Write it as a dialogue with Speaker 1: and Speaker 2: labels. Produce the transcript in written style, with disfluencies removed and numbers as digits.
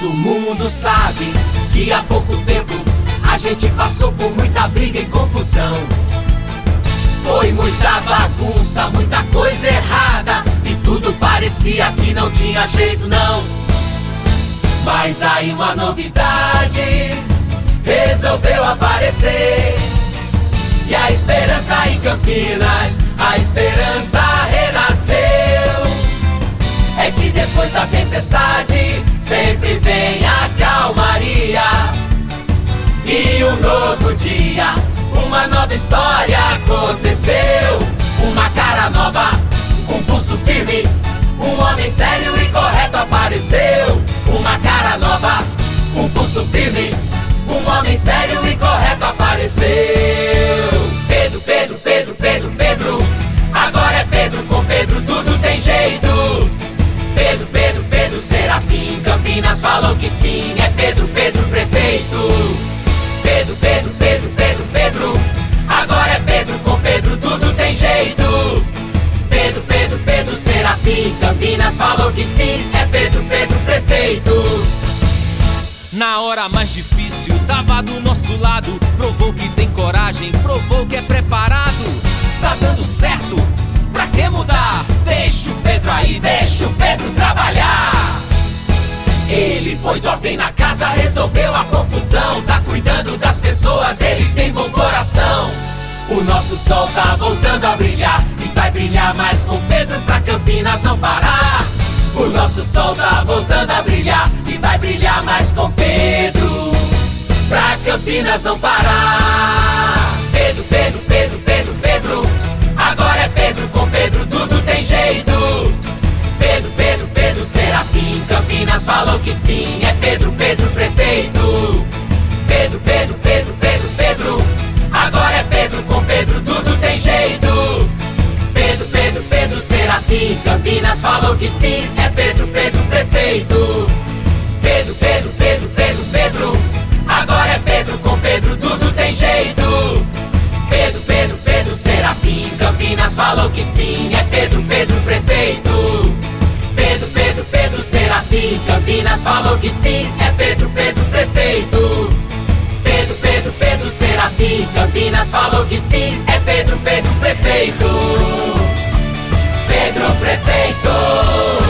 Speaker 1: Todo mundo sabe que há pouco tempo a gente passou por muita briga e confusão. Foi muita bagunça, muita coisa errada, e tudo parecia que não tinha jeito não. Mas aí uma novidade resolveu aparecer, e a esperança em Campinas, a esperança renasceu. É que depois da tempestade sempre vem a calmaria, e um novo dia, uma nova história aconteceu. Uma cara nova, um pulso firme, um homem sério e correto apareceu. Uma cara nova, um pulso firme, um homem sério e correto apareceu. Pedro, Pedro, Pedro, Pedro, Pedro, agora é Pedro, com Pedro tudo tem jeito. Pedro, Pedro, Pedro, Serafim, Campinas falou que sim, é Pedro, Pedro, prefeito. Pedro, Pedro, Pedro, Pedro, Pedro, agora é Pedro, com Pedro tudo tem jeito. Pedro, Pedro, Pedro, Serafim, Campinas falou que sim, é Pedro, Pedro, prefeito.
Speaker 2: Na hora mais difícil, tava do nosso lado, provou que tem coragem, provou que é preparado. Tá dando certo, pra que mudar? Deixa o Pedro aí, deixa o Pedro trabalhar. Ele pôs ordem na casa, resolveu a confusão, tá cuidando das pessoas, ele tem bom coração. O nosso sol tá voltando a brilhar, e vai brilhar mais com Pedro pra Campinas não parar. O nosso sol tá voltando a brilhar, e vai brilhar mais com Pedro pra Campinas não parar. Pedro, Pedro, Pedro, Pedro, Pedro, agora é Pedro, com Pedro tudo tem jeito. Pedro, Pedro, Pedro, Serafim, Campinas falou que sim, é Pedro, Pedro, prefeito. Pedro, Pedro, Pedro, Pedro, Pedro, agora é Pedro, com Pedro tudo tem jeito. Pedro, Pedro, Pedro, Serafim, Campinas falou que sim, é Pedro, Pedro, prefeito. Pedro, Pedro, Pedro, Pedro, Pedro, agora é Pedro, com Pedro tudo tem jeito. Pedro, Pedro, Pedro, Serafim, Campinas falou que sim, é Pedro, Pedro, prefeito. Pedro, Pedro, Pedro, Serafim, Campinas falou que sim, é Pedro, Pedro, prefeito. Pedro, Pedro, Pedro, Serafim, Campinas falou que sim, é Pedro, Pedro, prefeito. Pedro, prefeito.